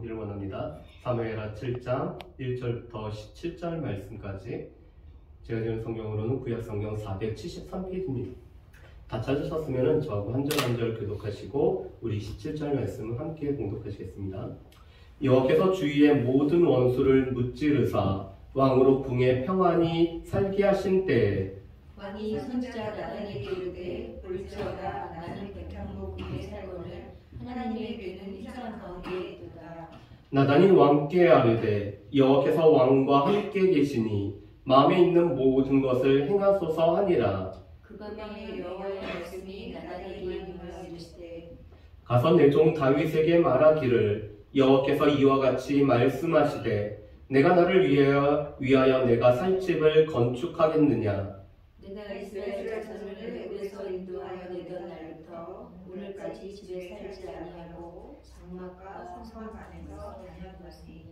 보기를 원합니다. 사무엘하 7장 1절부터 17절 말씀까지 제가 지은 성경으로는 구약성경 473페이지입니다. 다 찾으셨으면 저하고 한 절 한 절 교독하시고 우리 17절 말씀을 함께 공독하시겠습니다. 여호와께서 주위의 모든 원수를 무찌르사 왕으로 궁에 평안히 살게 하신 때에 왕이 선지자 나단에게 이르되 볼지어다 나는 백향목 위에 살거늘 하나님의 괴는 이 사람 가운데에 있도다. 나단이 왕께 아뢰되 여호와께서 왕과 함께 계시니 마음에 있는 모든 것을 행하소서 하니라. 그밤에 여호와의 말씀이 나단에게 임하시되 가서 내 종 다윗에게 말하기를 여호와께서 이와 같이 말씀하시되 내가 나를 위하여 내가 살 집을 건축하겠느냐. 내가 이스라엘 자손을 애굽에서 인도하여 내던 날부터 오늘까지 집에 살지 아니하고 장막과 성전 안에서 다녔으니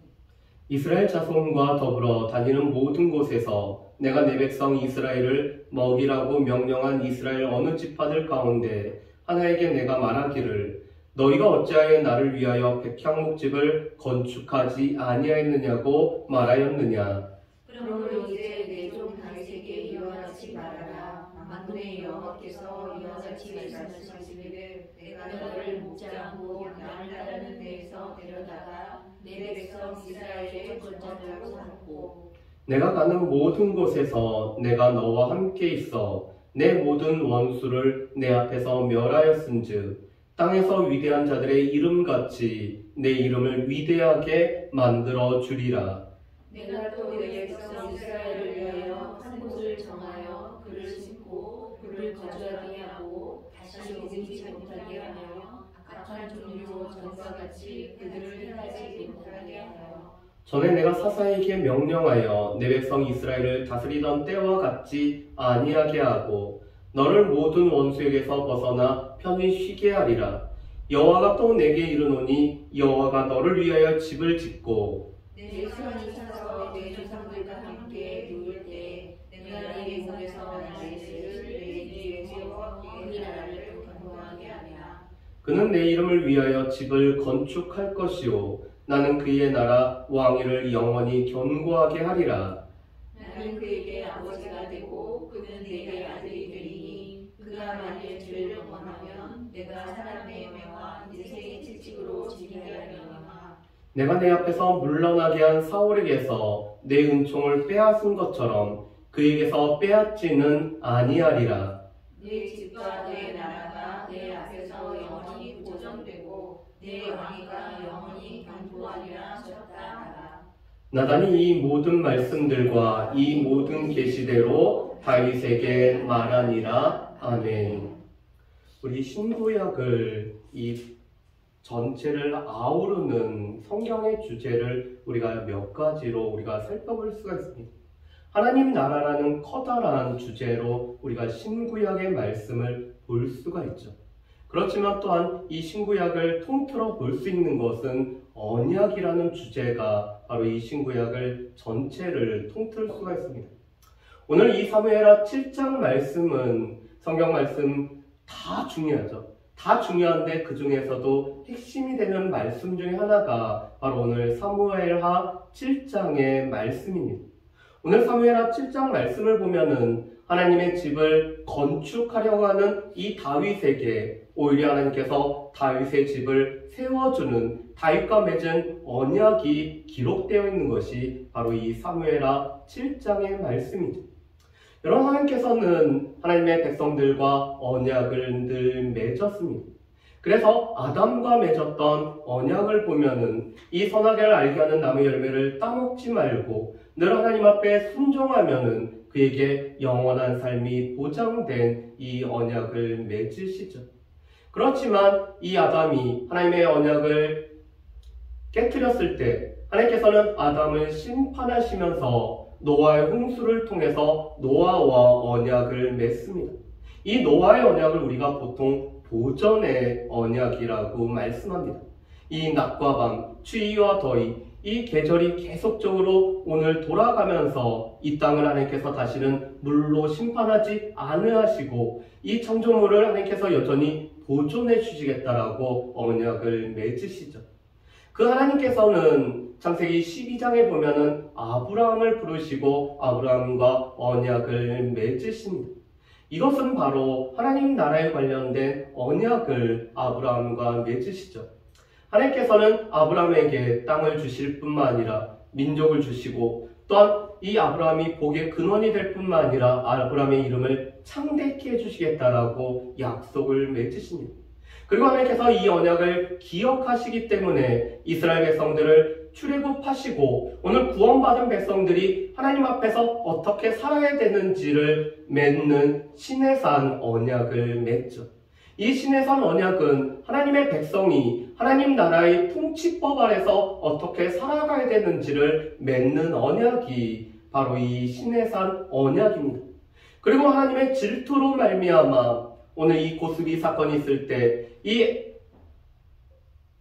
이스라엘 자손과 더불어 다니는 모든 곳에서 내가 내 백성 이스라엘을 먹이라고 명령한 이스라엘 어느 지파들 가운데 하나에게 내가 말하기를 너희가 어찌하여 나를 위하여 백향목집을 건축하지 아니하였느냐고 말하였느냐. 그러므로 이제 내 종 다윗에게 이와 같이 말하라. 만군의 여호와께서 이와 같이 말씀하시기를 내가 너를 목지 않고 나를 따르는 데에서 데려다가 내 백성 이스라엘의 주권자로 삼고 내가 가는 모든 곳에서 내가 너와 함께 있어 내 모든 원수를 내 앞에서 멸하였은즉 땅에서 위대한 자들의 이름같이 내 이름을 위대하게 만들어 주리라. 내가 또 내 백성 이스라엘을 위하여 한 곳을 정하여 그를 심고 그를 거주하게 하고 다시 옮기지 못하게 하며 악한 종류로 전과 같이 그들을 행하지 못하게 하여 전에 내가 사사에게 명령하여 내 백성 이스라엘을 다스리던 때와 같지 아니하게 하고 너를 모든 원수에게서 벗어나 편히 쉬게 하리라. 여호와가 또 내게 이르노니 여호와가 너를 위하여 집을 짓고 내 손이 차서 내 조상들과 함께 누울 때 내가 내 몸에서 나를 내게 세워 이 나라를 견고하게 하리라. 그는 내 이름을 위하여 집을 건축할 것이요 나는 그의 나라 왕위를 영원히 견고하게 하리라. 나는 그에게 아버지가 되고 그는 내게 아들이 되리니 그가 만일 죄를 범하면 내가 사람의 명과 인생의 채찍으로 지게 하려니와 내가 내 앞에서 물러나게 한 사울에게서 내 은총을 빼앗은 것처럼 그에게서 빼앗지는 아니하리라. 내 집과 내 나라가 내 앞에서 영원히 보존되고 내 왕위가 영원히 견고하리라 하셨다. 나단이 이 모든 말씀들과 이 모든 계시대로 다윗에게 말하니라. 아멘. 우리 신구약을 이 전체를 아우르는 성경의 주제를 우리가 몇 가지로 우리가 살펴볼 수가 있습니다. 하나님 나라라는 커다란 주제로 우리가 신구약의 말씀을 볼 수가 있죠. 그렇지만 또한 이 신구약을 통틀어 볼 수 있는 것은 언약이라는 주제가 바로 이 신구약을 전체를 통틀 수가 있습니다. 오늘 이 사무엘하 7장 말씀은 성경 말씀 다 중요하죠. 다 중요한데 그 중에서도 핵심이 되는 말씀 중에 하나가 바로 오늘 사무엘하 7장의 말씀입니다. 오늘 사무엘하 7장 말씀을 보면은 하나님의 집을 건축하려고 하는 이 다윗에게 오히려 하나님께서 다윗의 집을 세워주는 다윗과 맺은 언약이 기록되어 있는 것이 바로 이 사무엘하 7장의 말씀이죠. 여러분, 하나님께서는 하나님의 백성들과 언약을 늘 맺었습니다. 그래서 아담과 맺었던 언약을 보면은 이 선악을 알게 하는 나무 열매를 따먹지 말고 늘 하나님 앞에 순종하면은 그에게 영원한 삶이 보장된 이 언약을 맺으시죠. 그렇지만 이 아담이 하나님의 언약을 깨뜨렸을 때 하나님께서는 아담을 심판하시면서 노아의 홍수를 통해서 노아와 언약을 맺습니다. 이 노아의 언약을 우리가 보통 보전의 언약이라고 말씀합니다. 이 낮과 밤, 추위와 더위, 이 계절이 계속적으로 오늘 돌아가면서 이 땅을 하나님께서 다시는 물로 심판하지 않으시고 이 창조물을 하나님께서 여전히 보존해 주시겠다라고 언약을 맺으시죠. 그 하나님께서는 창세기 12장에 보면은 아브라함을 부르시고 아브라함과 언약을 맺으십니다. 이것은 바로 하나님 나라에 관련된 언약을 아브라함과 맺으시죠. 하나님께서는 아브라함에게 땅을 주실 뿐만 아니라 민족을 주시고 또한 이 아브라함이 복의 근원이 될 뿐만 아니라 아브라함의 이름을 창대케 해주시겠다라고 약속을 맺으십니다. 그리고 하나님께서 이 언약을 기억하시기 때문에 이스라엘 백성들을 출애굽하시고 오늘 구원받은 백성들이 하나님 앞에서 어떻게 살아야 되는지를 맺는 시내산 언약을 맺죠. 이 시내산 언약은 하나님의 백성이 하나님 나라의 통치법 아래서 어떻게 살아가야 되는지를 맺는 언약이 바로 이 시내산 언약입니다. 그리고 하나님의 질투로 말미암아 오늘 이 고스비 사건이 있을 때 이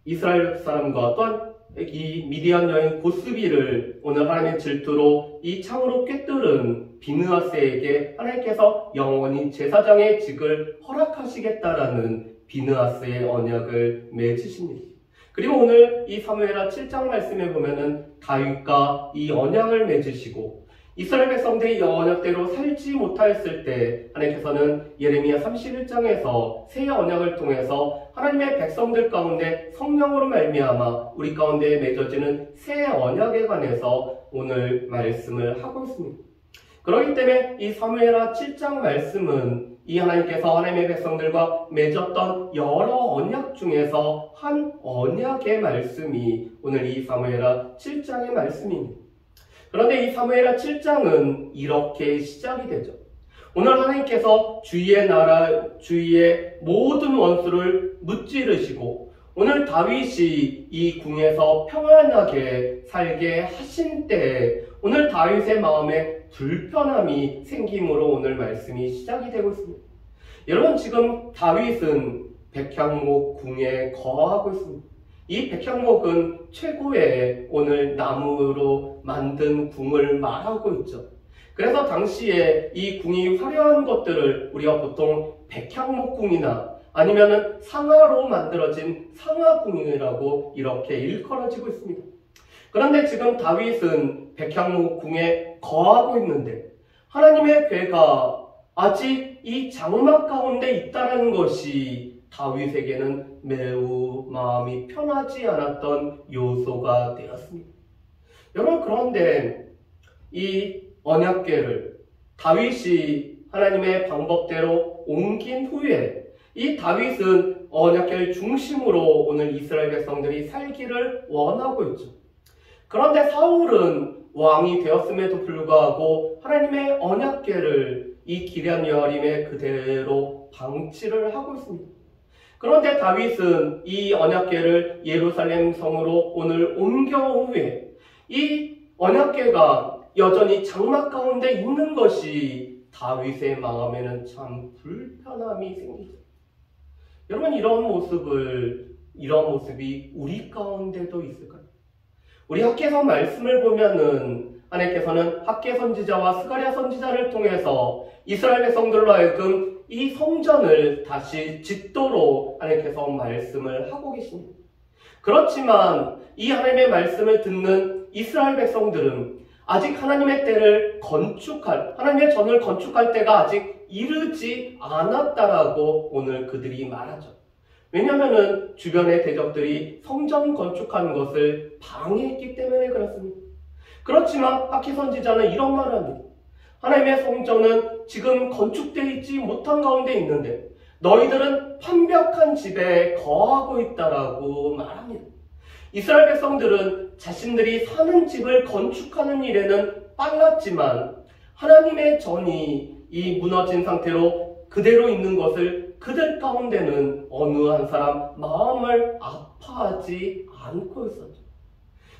이스라엘 사람과 또한 이 미디안 여인 고스비를 오늘 하나님의 질투로 이 창으로 꿰뚫은 비느하스에게 하나님께서 영원히 제사장의 직을 허락하시겠다라는 비느하스의 언약을 맺으십니다. 그리고 오늘 이 사무엘하 7장 말씀에 보면은 다윗과 이 언약을 맺으시고 이스라엘 백성들이 이 언약대로 살지 못하였을 때 하나님께서는 예레미야 31장에서 새 언약을 통해서 하나님의 백성들 가운데 성령으로 말미암아 우리 가운데 맺어지는 새 언약에 관해서 오늘 말씀을 하고 있습니다. 그렇기 때문에 이 사무엘하 7장 말씀은 이 하나님께서 하나님의 백성들과 맺었던 여러 언약 중에서 한 언약의 말씀이 오늘 이 사무엘하 7장의 말씀입니다. 그런데 이 사무엘하 7장은 이렇게 시작이 되죠. 오늘 하나님께서 주위의 나라, 주위의 모든 원수를 무찌르시고 오늘 다윗이 이 궁에서 평안하게 살게 하신 때 오늘 다윗의 마음에 불편함이 생김으로 오늘 말씀이 시작이 되고 있습니다. 여러분 지금 다윗은 백향목 궁에 거하고 있습니다. 이 백향목은 최고의 오늘 나무로 만든 궁을 말하고 있죠. 그래서 당시에 이 궁이 화려한 것들을 우리가 보통 백향목궁이나 아니면은 상아로 만들어진 상아궁이라고 이렇게 일컬어지고 있습니다. 그런데 지금 다윗은 백향목궁에 거하고 있는데 하나님의 괴가 아직 이 장막 가운데 있다는 것이 다윗에게는 매우 마음이 편하지 않았던 요소가 되었습니다. 여러분 그런데 이 언약궤를 다윗이 하나님의 방법대로 옮긴 후에 이 다윗은 언약궤를 중심으로 오늘 이스라엘 백성들이 살기를 원하고 있죠. 그런데 사울은 왕이 되었음에도 불구하고 하나님의 언약궤를 이 기럇 여아림에 그대로 방치를 하고 있습니다. 그런데 다윗은 이 언약궤를 예루살렘 성으로 오늘 옮겨온 후에 이 언약궤가 여전히 장막 가운데 있는 것이 다윗의 마음에는 참 불편함이 생기죠. 여러분 이런 모습이 우리 가운데도 있을까요? 우리 학개서 말씀을 보면은 하나님께서는 학개 선지자와 스가랴 선지자를 통해서 이스라엘 백성들로 하여금 이 성전을 다시 짓도록 하나님께서 말씀을 하고 계십니다. 그렇지만 이 하나님의 말씀을 듣는 이스라엘 백성들은 아직 하나님의 때를 하나님의 전을 건축할 때가 아직 이르지 않았다라고 오늘 그들이 말하죠. 왜냐하면 주변의 대적들이 성전 건축하는 것을 방해했기 때문에 그렇습니다. 그렇지만 학개 선지자는 이런 말을 합니다. 하나님의 성전은 지금 건축되어 있지 못한 가운데 있는데 너희들은 완벽한 집에 거하고 있다라고 말합니다. 이스라엘 백성들은 자신들이 사는 집을 건축하는 일에는 빨랐지만 하나님의 전이 이 무너진 상태로 그대로 있는 것을 그들 가운데는 어느 한 사람 마음을 아파하지 않고 있었죠.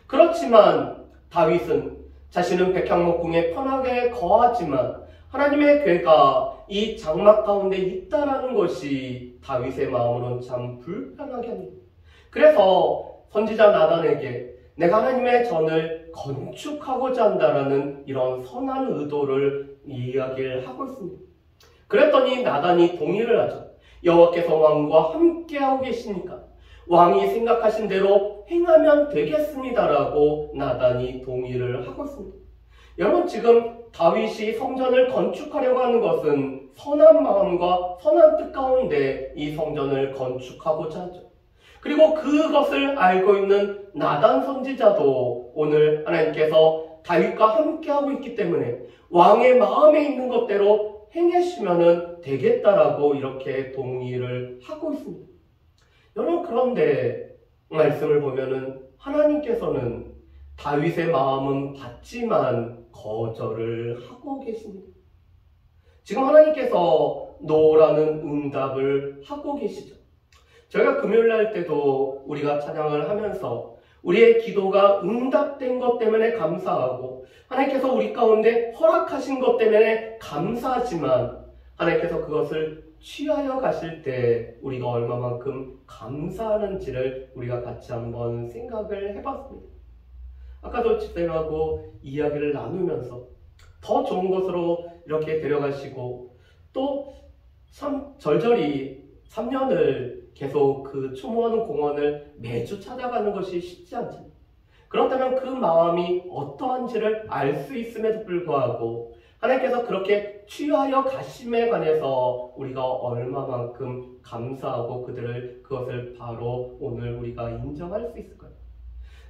그렇지만 다윗은 자신은 백향목궁에 편하게 거하지만 하나님의 궤가 이 장막 가운데 있다라는 것이 다윗의 마음으로는 참 불편하게 합니다. 그래서 선지자 나단에게 내가 하나님의 전을 건축하고자 한다라는 이런 선한 의도를 이야기를 하고 있습니다. 그랬더니 나단이 동의를 하죠. 여호와께서 왕과 함께하고 계시니까 왕이 생각하신 대로 행하면 되겠습니다라고 나단이 동의를 하고 있습니다. 여러분, 지금 다윗이 성전을 건축하려고 하는 것은 선한 마음과 선한 뜻 가운데 이 성전을 건축하고자 하죠. 그리고 그것을 알고 있는 나단 선지자도 오늘 하나님께서 다윗과 함께하고 있기 때문에 왕의 마음에 있는 것대로 행하시면 되겠다라고 이렇게 동의를 하고 있습니다. 여러분, 그런데 말씀을 보면은 하나님께서는 다윗의 마음은 받지만 거절을 하고 계십니다. 지금 하나님께서 노라는 응답을 하고 계시죠. 저희가 금요일 날 때도 우리가 찬양을 하면서 우리의 기도가 응답된 것 때문에 감사하고 하나님께서 우리 가운데 허락하신 것 때문에 감사하지만 하나님께서 그것을 취하여 가실 때 우리가 얼마만큼 감사하는지를 우리가 같이 한번 생각을 해봤습니다. 아까도 집사님하고 이야기를 나누면서 더 좋은 곳으로 이렇게 데려가시고 또 참 절절히 3년을 계속 그 추모하는 공원을 매주 찾아가는 것이 쉽지 않잖아요. 그렇다면 그 마음이 어떠한지를 알 수 있음에도 불구하고 하나님께서 그렇게 취하여 가심에 관해서 우리가 얼마만큼 감사하고 그것을 바로 오늘 우리가 인정할 수 있을까요?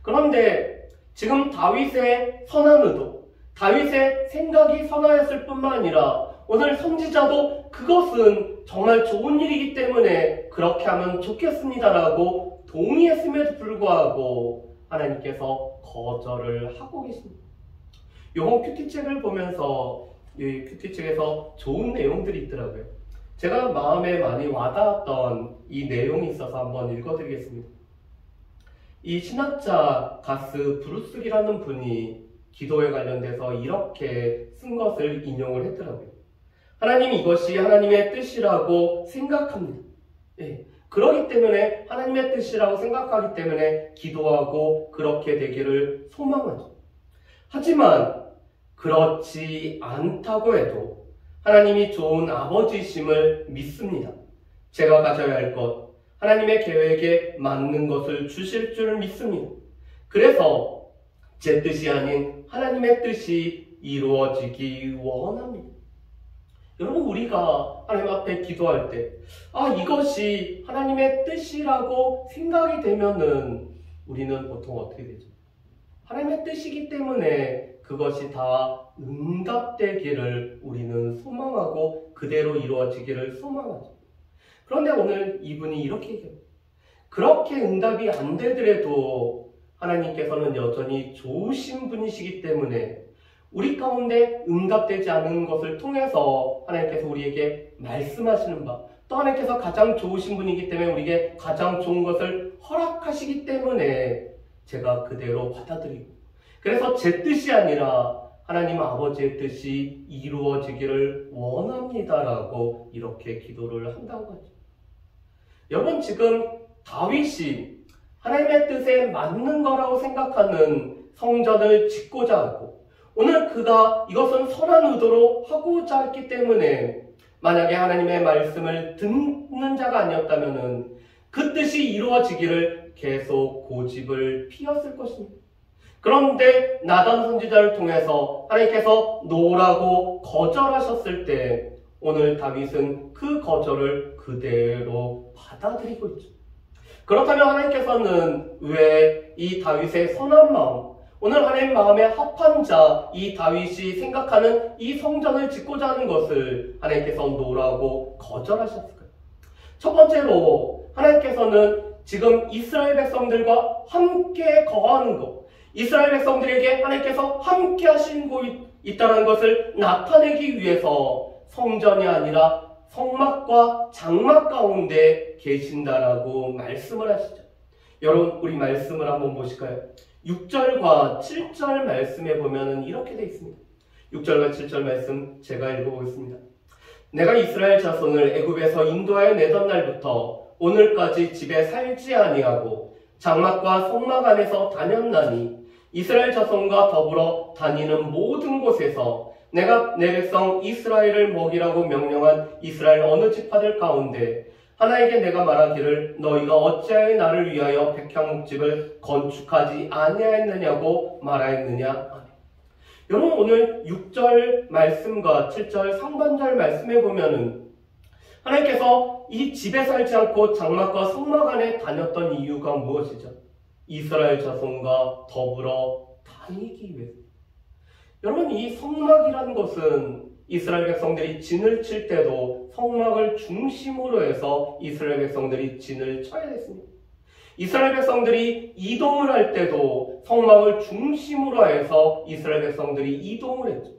그런데 지금 다윗의 선한 의도, 다윗의 생각이 선하였을 뿐만 아니라 오늘 선지자도 그것은 정말 좋은 일이기 때문에 그렇게 하면 좋겠습니다라고 동의했음에도 불구하고 하나님께서 거절을 하고 계십니다. 요번 큐티책을 보면서 이 큐티책에서 좋은 내용들이 있더라고요. 제가 마음에 많이 와닿았던 이 내용이 있어서 한번 읽어드리겠습니다. 이 신학자 가스 브루스기라는 분이 기도에 관련돼서 이렇게 쓴 것을 인용을 했더라고요. 하나님이 이것이 하나님의 뜻이라고 생각합니다. 네. 그렇기 때문에 하나님의 뜻이라고 생각하기 때문에 기도하고 그렇게 되기를 소망하죠. 하지만 그렇지 않다고 해도 하나님이 좋은 아버지심을 믿습니다. 제가 가져야 할 것, 하나님의 계획에 맞는 것을 주실 줄 믿습니다. 그래서 제 뜻이 아닌 하나님의 뜻이 이루어지기 원합니다. 여러분, 우리가 하나님 앞에 기도할 때 이것이 하나님의 뜻이라고 생각이 되면은 우리는 보통 어떻게 되죠? 하나님의 뜻이기 때문에 그것이 다 응답되기를 우리는 소망하고 그대로 이루어지기를 소망하죠. 그런데 오늘 이분이 이렇게 얘기합니다. 그렇게 응답이 안 되더라도 하나님께서는 여전히 좋으신 분이시기 때문에 우리 가운데 응답되지 않은 것을 통해서 하나님께서 우리에게 말씀하시는 바, 또 하나님께서 가장 좋으신 분이기 때문에 우리에게 가장 좋은 것을 허락하시기 때문에 제가 그대로 받아들이고, 그래서 제 뜻이 아니라 하나님 아버지의 뜻이 이루어지기를 원합니다라고 이렇게 기도를 한다고 하죠. 여러분, 지금 다윗이 하나님의 뜻에 맞는 거라고 생각하는 성전을 짓고자 하고, 오늘 그가 이것은 선한 의도로 하고자 했기 때문에 만약에 하나님의 말씀을 듣는 자가 아니었다면 그 뜻이 이루어지기를 계속 고집을 피웠을 것입니다. 그런데 나단 선지자를 통해서 하나님께서 노라고 거절하셨을 때 오늘 다윗은 그 거절을 그대로 받아들이고 있죠. 그렇다면 하나님께서는 왜 이 다윗의 선한 마음, 오늘 하나님 마음에 합한 자, 이 다윗이 생각하는 이 성전을 짓고자 하는 것을 하나님께서 노라고 거절하셨을까요? 첫 번째로 하나님께서는 지금 이스라엘 백성들과 함께 거하는 것, 이스라엘 백성들에게 하나님께서 함께 하시고 있다는 것을 나타내기 위해서 성전이 아니라 성막과 장막 가운데 계신다라고 말씀을 하시죠. 여러분, 우리 말씀을 한번 보실까요? 6절과 7절 말씀에 보면 이렇게 되어 있습니다. 6절과 7절 말씀 제가 읽어보겠습니다. 내가 이스라엘 자손을 애굽에서 인도하여 내던 날부터 오늘까지 집에 살지 아니하고 장막과 성막 안에서 다녔나니 이스라엘 자손과 더불어 다니는 모든 곳에서 내가 내 백성 이스라엘을 먹이라고 명령한 이스라엘 어느 지파들 가운데 하나에게 내가 말하기를 너희가 어찌하여 나를 위하여 백향목집을 건축하지 아니하였느냐고 말하였느냐. 여러분, 오늘 6절 말씀과 7절 상반절 말씀에 보면은 하나님께서 이 집에 살지 않고 장막과 성막 안에 다녔던 이유가 무엇이죠? 이스라엘 자손과 더불어 다니기 위해서. 여러분, 이 성막이라는 것은 이스라엘 백성들이 진을 칠 때도 성막을 중심으로 해서 이스라엘 백성들이 진을 쳐야 했습니다. 이스라엘 백성들이 이동을 할 때도 성막을 중심으로 해서 이스라엘 백성들이 이동을 했죠.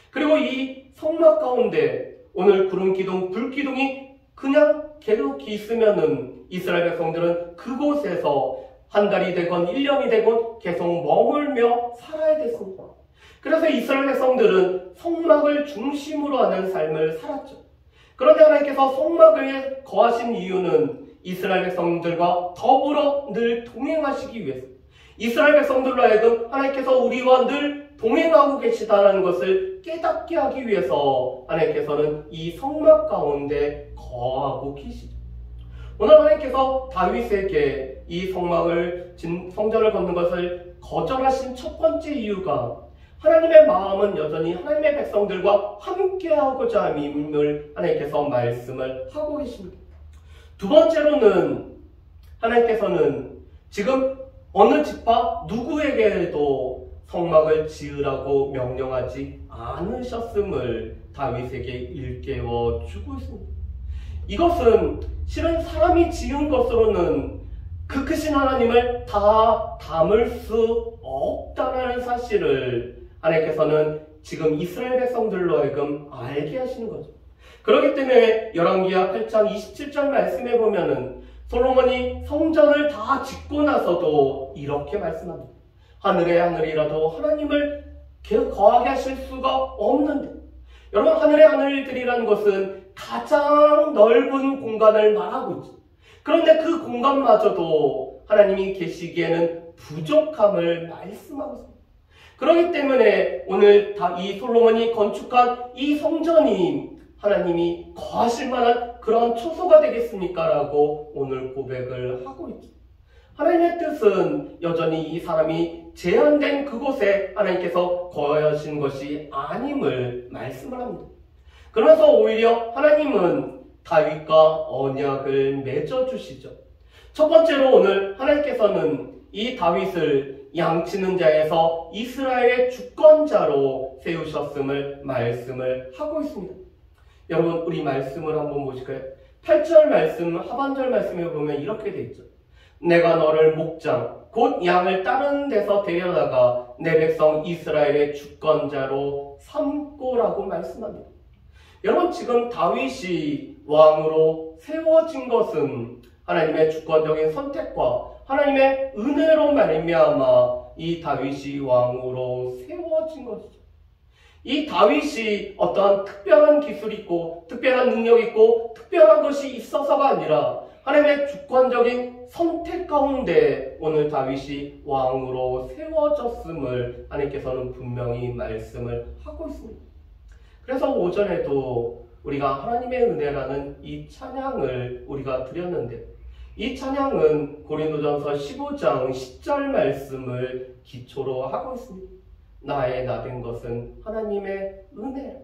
그리고 이 성막 가운데 오늘 구름 기둥, 불 기둥이 그냥 계속 있으면은 이스라엘 백성들은 그곳에서 한 달이 되건 1년이 되건 계속 머물며 살아야 됐습니다. 그래서 이스라엘 백성들은 성막을 중심으로 하는 삶을 살았죠. 그런데 하나님께서 성막에 거하신 이유는 이스라엘 백성들과 더불어 늘 동행하시기 위해서, 이스라엘 백성들로 하여금 하나님께서 우리와 늘 동행하고 계시다는 것을 깨닫게 하기 위해서 하나님께서는 이 성막 가운데 거하고 계시죠. 오늘 하나님께서 다윗에게 이 성전을 걷는 것을 거절하신 첫 번째 이유가 하나님의 마음은 여전히 하나님의 백성들과 함께하고자 함임을 하나님께서 말씀을 하고 계십니다. 두 번째로는 하나님께서는 지금 어느 지파 누구에게도 성막을 지으라고 명령하지 않으셨음을 다윗에게 일깨워 주고 있습니다. 이것은 실은 사람이 지은 것으로는 그 크신 하나님을 다 담을 수 없다라는 사실을 하나님께서는 지금 이스라엘 백성들로 하여금 알게 하시는 거죠. 그렇기 때문에 열왕기하 8장 27절 말씀에 보면은 솔로몬이 성전을 다 짓고 나서도 이렇게 말씀합니다. 하늘의 하늘이라도 하나님을 거하게 하실 수가 없는데, 여러분, 하늘의 하늘들이라는 것은 가장 넓은 공간을 말하고 있죠. 그런데 그 공간마저도 하나님이 계시기에는 부족함을 말씀하고 있습니다. 그렇기 때문에 오늘 이 솔로몬이 건축한 이 성전이 하나님이 거하실 만한 그런 초소가 되겠습니까? 라고 오늘 고백을 하고 있죠. 하나님의 뜻은 여전히 이 사람이 제한된 그곳에 하나님께서 거하신 것이 아님을 말씀을 합니다. 그러면서 오히려 하나님은 다윗과 언약을 맺어주시죠. 첫 번째로 오늘 하나님께서는 이 다윗을 양치는 자에서 이스라엘의 주권자로 세우셨음을 말씀을 하고 있습니다. 여러분, 우리 말씀을 한번 보실까요? 8절 말씀, 하반절 말씀에 보면 이렇게 돼 있죠. 내가 너를 목장, 곧 양을 다른 데서 데려다가 내 백성 이스라엘의 주권자로 삼고라고 말씀합니다. 여러분, 지금 다윗이 왕으로 세워진 것은 하나님의 주권적인 선택과 하나님의 은혜로 말미암아 이 다윗이 왕으로 세워진 것이죠. 이 다윗이 어떠한 특별한 기술이 있고 특별한 능력이 있고 특별한 것이 있어서가 아니라 하나님의 주권적인 선택 가운데 오늘 다윗이 왕으로 세워졌음을 하나님께서는 분명히 말씀을 하고 있습니다. 그래서 오전에도 우리가 하나님의 은혜라는 이 찬양을 우리가 드렸는데, 이 찬양은 고린도전서 15장 10절 말씀을 기초로 하고 있습니다. 나의 나된 것은 하나님의 은혜라.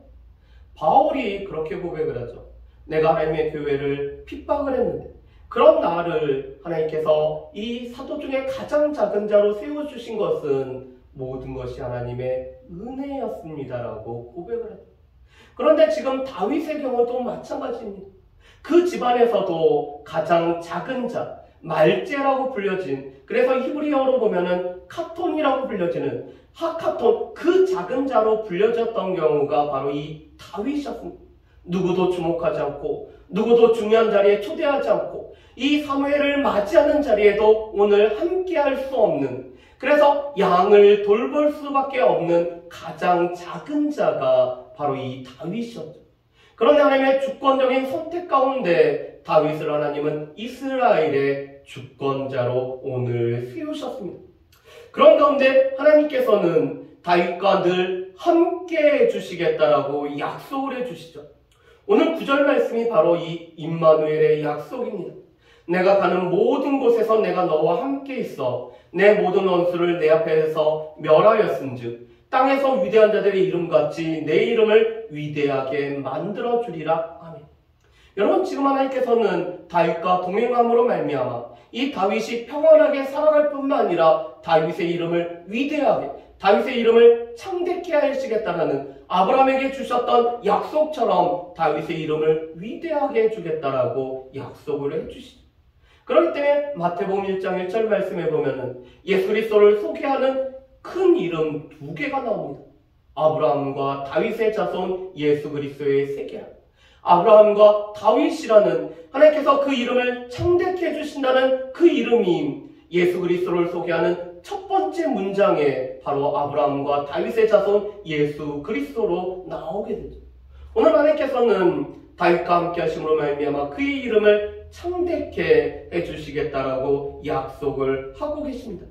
바울이 그렇게 고백을 하죠. 내가 하나님의 교회를 핍박을 했는데 그런 나를 하나님께서 이 사도 중에 가장 작은 자로 세워주신 것은 모든 것이 하나님의 은혜였습니다라고 고백을 하죠. 그런데 지금 다윗의 경우도 마찬가지입니다. 그 집안에서도 가장 작은 자, 말제라고 불려진, 그래서 히브리어로 보면은 카톤이라고 불려지는 하카톤, 그 작은 자로 불려졌던 경우가 바로 이 다윗이었습니다. 누구도 주목하지 않고 누구도 중요한 자리에 초대하지 않고 이 사무엘을 맞이하는 자리에도 오늘 함께할 수 없는, 그래서 양을 돌볼 수밖에 없는 가장 작은 자가 바로 이 다윗이었죠. 그런데 하나님의 주권적인 선택 가운데 다윗을 하나님은 이스라엘의 주권자로 오늘 세우셨습니다. 그런 가운데 하나님께서는 다윗과 늘 함께 해주시겠다라고 약속을 해주시죠. 오늘 9절 말씀이 바로 이 임마누엘의 약속입니다. 내가 가는 모든 곳에서 내가 너와 함께 있어 내 모든 원수를 내 앞에서 멸하였은즉 땅에서 위대한 자들의 이름같이 내 이름을 위대하게 만들어주리라. 아멘. 여러분, 지금 하나님께서는 다윗과 동행함으로 말미암아 이 다윗이 평안하게 살아갈 뿐만 아니라 다윗의 이름을 위대하게, 다윗의 이름을 창대케 하시겠다라는 아브라함에게 주셨던 약속처럼 다윗의 이름을 위대하게 해주겠다라고 약속을 해주시죠. 그렇기 때문에 마태복음 1장 1절 말씀에 보면은 예수 그리스도를 소개하는 큰 이름 2개가 나옵니다. 아브라함과 다윗의 자손 예수 그리스도의 세계라. 아브라함과 다윗이라는 하나님께서 그 이름을 창대케 해주신다는 그 이름이 예수 그리스도를 소개하는 첫 번째 문장에 바로 아브라함과 다윗의 자손 예수 그리스도로 나오게 되죠. 오늘 하나님께서는 다윗과 함께 하심으로 말미암아 그의 이름을 창대케 해주시겠다라고 약속을 하고 계십니다.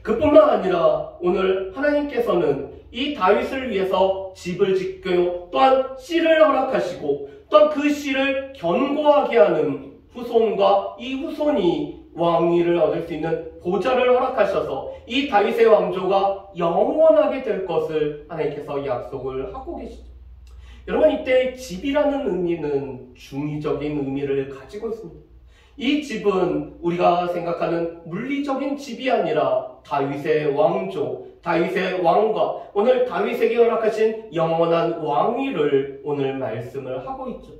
그뿐만 아니라 오늘 하나님께서는 이 다윗을 위해서 집을 짓고 또한 씨를 허락하시고 또한 그 씨를 견고하게 하는 후손과 이 후손이 왕위를 얻을 수 있는 보좌를 허락하셔서 이 다윗의 왕조가 영원하게 될 것을 하나님께서 약속을 하고 계시죠. 여러분, 이때 집이라는 의미는 중의적인 의미를 가지고 있습니다. 이 집은 우리가 생각하는 물리적인 집이 아니라 다윗의 왕조, 다윗의 왕과 오늘 다윗에게 허락하신 영원한 왕위를 오늘 말씀을 하고 있죠.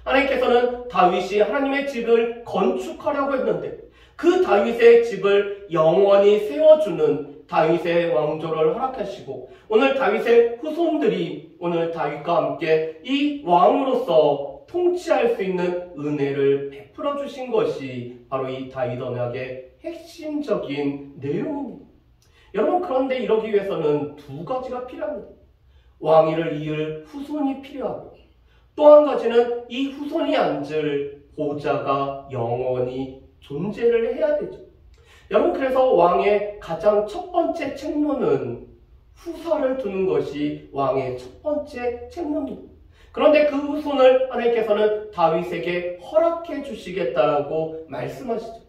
하나님께서는 다윗이 하나님의 집을 건축하려고 했는데 그 다윗의 집을 영원히 세워주는 다윗의 왕조를 허락하시고 오늘 다윗의 후손들이 오늘 다윗과 함께 이 왕으로서 통치할 수 있는 은혜를 베풀어 주신 것이 바로 이 다윗 언약의 핵심적인 내용입니다. 여러분, 그런데 이러기 위해서는 2가지가 필요합니다. 왕위를 이을 후손이 필요하고 또 한 가지는 이 후손이 앉을 보좌가 영원히 존재를 해야 되죠. 여러분, 그래서 왕의 가장 첫 번째 책무는 후사를 두는 것이 왕의 첫 번째 책무입니다. 그런데 그 후손을 하나님께서는 다윗에게 허락해 주시겠다라고 말씀하시죠.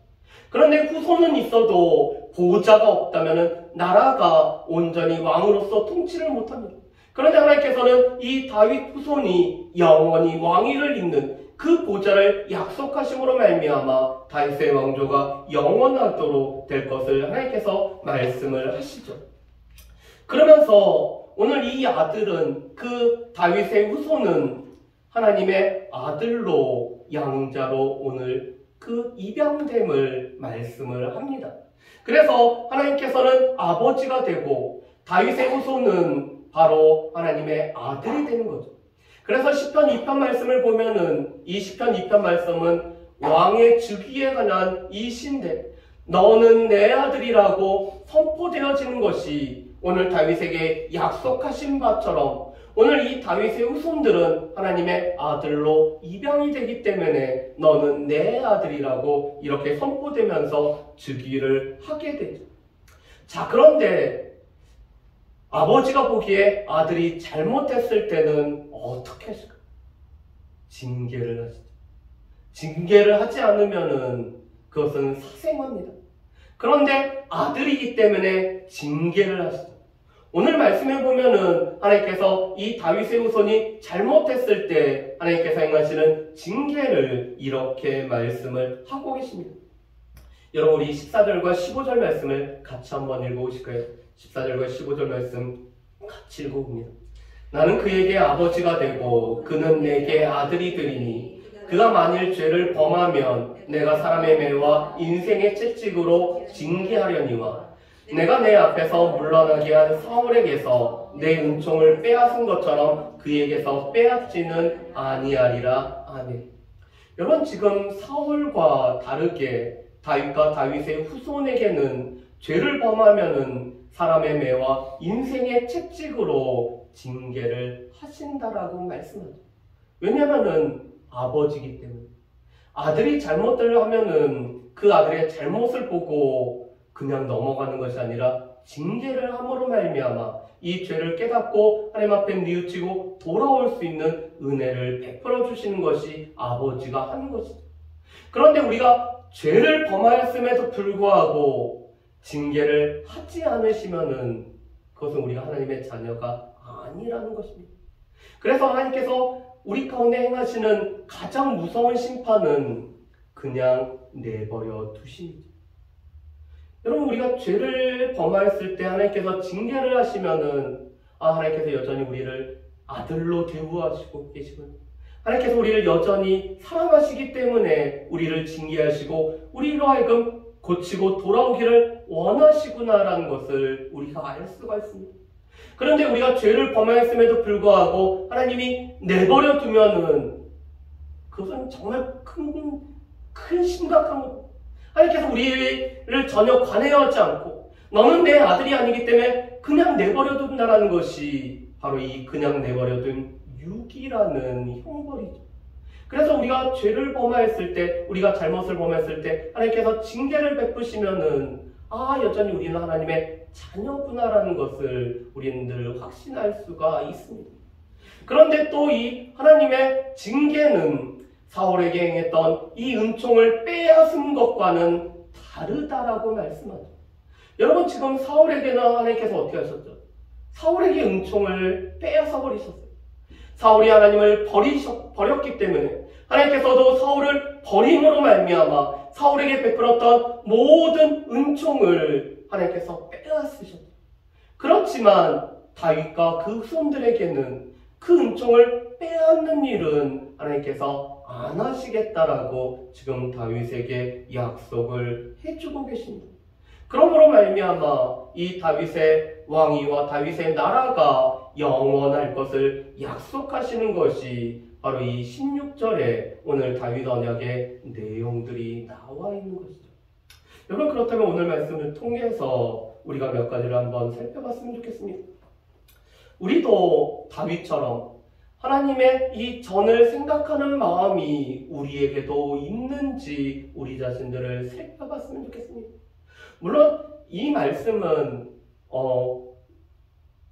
그런데 후손은 있어도 보좌가 없다면 나라가 온전히 왕으로서 통치를 못합니다. 그런데 하나님께서는 이 다윗 후손이 영원히 왕위를 잇는 그 보좌를 약속하심으로 말미암아 다윗의 왕조가 영원하도록 될 것을 하나님께서 말씀을 하시죠. 그러면서 오늘 이 아들은 그 다윗의 후손은 하나님의 아들로 양자로 오늘 그 입양됨을 말씀을 합니다. 그래서 하나님께서는 아버지가 되고 다윗의 후손은 바로 하나님의 아들이 되는 거죠. 그래서 시편 2편 말씀을 보면은 이 시편 2편 말씀은 왕의 즉위에 관한 이 시인데 너는 내 아들이라고 선포되어지는 것이 오늘 다윗에게 약속하신 바처럼 오늘 이 다윗의 후손들은 하나님의 아들로 입양이 되기 때문에 너는 내 아들이라고 이렇게 선포되면서 즉위를 하게 되죠. 자, 그런데 아버지가 보기에 아들이 잘못했을 때는 어떻게 하실까? 징계를 하시죠. 징계를 하지 않으면은 그것은 사생합니다. 그런데 아들이기 때문에 징계를 하시죠. 오늘 말씀해 보면은 하나님께서 이 다윗의 후손이 잘못했을 때 하나님께서 행하시는 징계를 이렇게 말씀을 하고 계십니다. 여러분, 우리 14절과 15절 말씀을 같이 한번 읽어보실까요? 14절과 15절 말씀 같이 읽어봅니다. 나는 그에게 아버지가 되고 그는 내게 아들이 되리니 그가 만일 죄를 범하면 내가 사람의 매와 인생의 채찍으로 징계하려니와 내가 내 앞에서 물러나게 한 사울에게서 내 은총을 빼앗은 것처럼 그에게서 빼앗지는 아니하리라. 아멘. 여러분, 지금 사울과 다르게 다윗과 다윗의 후손에게는 죄를 범하면은 사람의 매와 인생의 채찍으로 징계를 하신다라고 말씀하죠. 왜냐하면은 아버지이기 때문에 아들이 잘못을 하면은 그 아들의 잘못을 보고 그냥 넘어가는 것이 아니라 징계를 함으로 말미암아 이 죄를 깨닫고 하나님 앞에 뉘우치고 돌아올 수 있는 은혜를 베풀어 주시는 것이 아버지가 하는 것이죠. 그런데 우리가 죄를 범하였음에도 불구하고 징계를 하지 않으시면은 그것은 우리가 하나님의 자녀가 아니라는 것입니다. 그래서 하나님께서 우리 가운데 행하시는 가장 무서운 심판은 그냥 내버려 두십니다. 여러분, 우리가 죄를 범하였을 때 하나님께서 징계를 하시면은 하나님께서 여전히 우리를 아들로 대우하시고 계시고 하나님께서 우리를 여전히 사랑하시기 때문에 우리를 징계하시고 우리로 하여금 고치고 돌아오기를 원하시구나라는 것을 우리가 알 수가 있습니다. 그런데 우리가 죄를 범하였음에도 불구하고 하나님이 내버려 두면은 그것은 정말 큰 심각한 것. 하나님께서 우리를 전혀 관여하지 않고 너는 내 아들이 아니기 때문에 그냥 내버려 둔다라는 것이 바로 이 그냥 내버려 둔 유기라는 형벌이죠. 그래서 우리가 죄를 범하였을 때, 우리가 잘못을 범했을 때 하나님께서 징계를 베푸시면은 여전히 우리는 하나님의 자녀구나라는 것을 우리는 늘 확신할 수가 있습니다. 그런데 또 이 하나님의 징계는 사울에게 행했던 이 은총을 빼앗은 것과는 다르다라고 말씀하죠. 여러분, 지금 사울에게는 하나님께서 어떻게 하셨죠? 사울에게 은총을 빼앗아 버리셨어요. 사울이 하나님을 버렸기 때문에 하나님께서도 사울을 버림으로 말미암아 사울에게 베풀었던 모든 은총을 하나님께서 빼앗으셨죠. 그렇지만 다윗과 그 후손들에게는 그 은총을 빼앗는 일은 하나님께서 안 하시겠다라고 지금 다윗에게 약속을 해주고 계십니다. 그러므로 말미암아 이 다윗의 왕위와 다윗의 나라가 영원할 것을 약속하시는 것이 바로 이 16절에 오늘 다윗 언약의 내용들이 나와 있는 것이죠. 여러분, 그렇다면 오늘 말씀을 통해서 우리가 몇 가지를 한번 살펴봤으면 좋겠습니다. 우리도 다윗처럼 하나님의 이 전을 생각하는 마음이 우리에게도 있는지 우리 자신들을 살펴봤으면 좋겠습니다. 물론 이 말씀은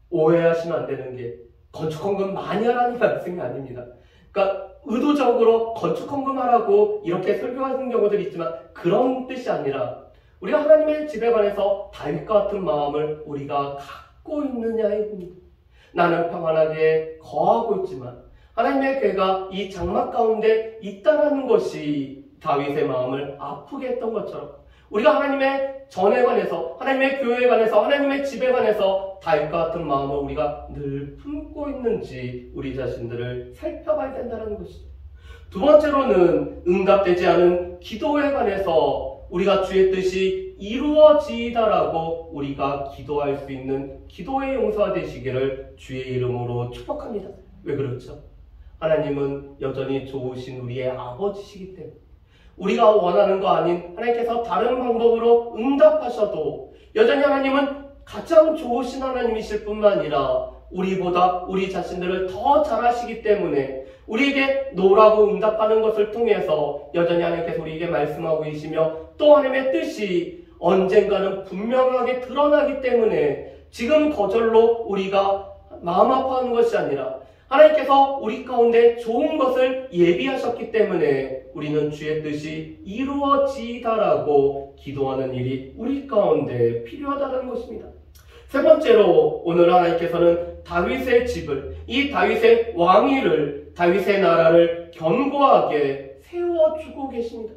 오해하시면 안 되는 게 건축헌금 많이 하라는 말씀이 아닙니다. 그러니까 의도적으로 건축헌금 하라고 이렇게 설교하는 경우들이 있지만 그런 뜻이 아니라 우리가 하나님의 집에 관해서 다윗과 같은 마음을 우리가 갖고 있느냐의 문제입니다. 나는 평안하게 거하고 있지만 하나님의 괴가 이 장막 가운데 있다라는 것이 다윗의 마음을 아프게 했던 것처럼 우리가 하나님의 전에 관해서, 하나님의 교회에 관해서, 하나님의 집에 관해서 다윗과 같은 마음을 우리가 늘 품고 있는지 우리 자신들을 살펴봐야 된다는 것이죠. 두 번째로는 응답되지 않은 기도에 관해서 우리가 주의 뜻이 이루어지이다라고 우리가 기도할 수 있는 기도의 용사가 되시기를 주의 이름으로 축복합니다. 왜 그렇죠? 하나님은 여전히 좋으신 우리의 아버지시기 때문에 우리가 원하는 거 아닌 하나님께서 다른 방법으로 응답하셔도 여전히 하나님은 가장 좋으신 하나님이실 뿐만 아니라 우리보다 우리 자신들을 더 잘하시기 때문에 우리에게 노라고 응답하는 것을 통해서 여전히 하나님께서 우리에게 말씀하고 계시며 또 하나님의 뜻이 언젠가는 분명하게 드러나기 때문에 지금 거절로 우리가 마음 아파하는 것이 아니라 하나님께서 우리 가운데 좋은 것을 예비하셨기 때문에 우리는 주의 뜻이 이루어지다라고 기도하는 일이 우리 가운데 필요하다는 것입니다. 세 번째로 오늘 하나님께서는 다윗의 집을, 이 다윗의 왕위를, 다윗의 나라를 견고하게 세워주고 계십니다.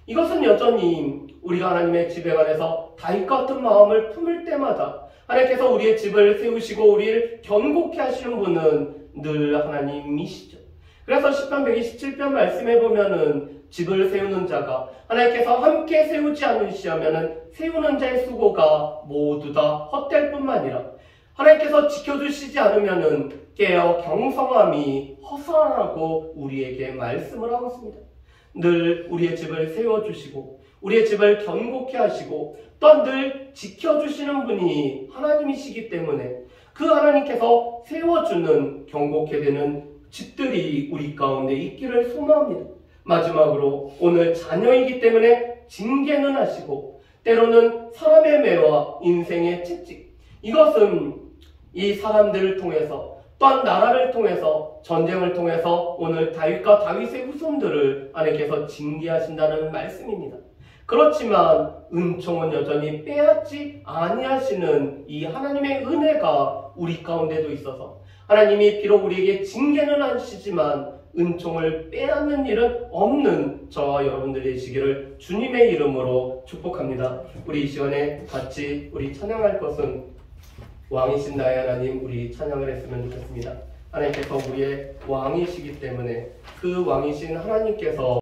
이것은 여전히 우리가 하나님의 집에 관해서 다윗 같은 마음을 품을 때마다 하나님께서 우리의 집을 세우시고 우리를 견고케 하시는 분은 늘 하나님이시죠. 그래서 시편 127편 말씀해 보면은 집을 세우는 자가 하나님께서 함께 세우지 않으시면은 세우는 자의 수고가 모두 다 헛될 뿐만 아니라 하나님께서 지켜주시지 않으면은 깨어 경성함이 허사라고 우리에게 말씀을 하고 있습니다. 늘 우리의 집을 세워주시고 우리의 집을 견고케 하시고 또한 늘 지켜주시는 분이 하나님이시기 때문에 그 하나님께서 세워주는 견고케 되는 집들이 우리 가운데 있기를 소망합니다. 마지막으로 오늘 자녀이기 때문에 징계는 하시고 때로는 사람의 매와 인생의 채찍, 이것은 이 사람들을 통해서 또한 나라를 통해서 전쟁을 통해서 오늘 다윗과 다윗의 후손들을 하나님께서 징계하신다는 말씀입니다. 그렇지만 은총은 여전히 빼앗지 아니하시는 이 하나님의 은혜가 우리 가운데도 있어서 하나님이 비록 우리에게 징계는 하시지만 은총을 빼앗는 일은 없는 저와 여러분들이 되시기를 주님의 이름으로 축복합니다. 우리 이 시간에 같이 우리 찬양할 것은 왕이신 나의 하나님, 우리 찬양을 했으면 좋겠습니다. 하나님께서 우리의 왕이시기 때문에 그 왕이신 하나님께서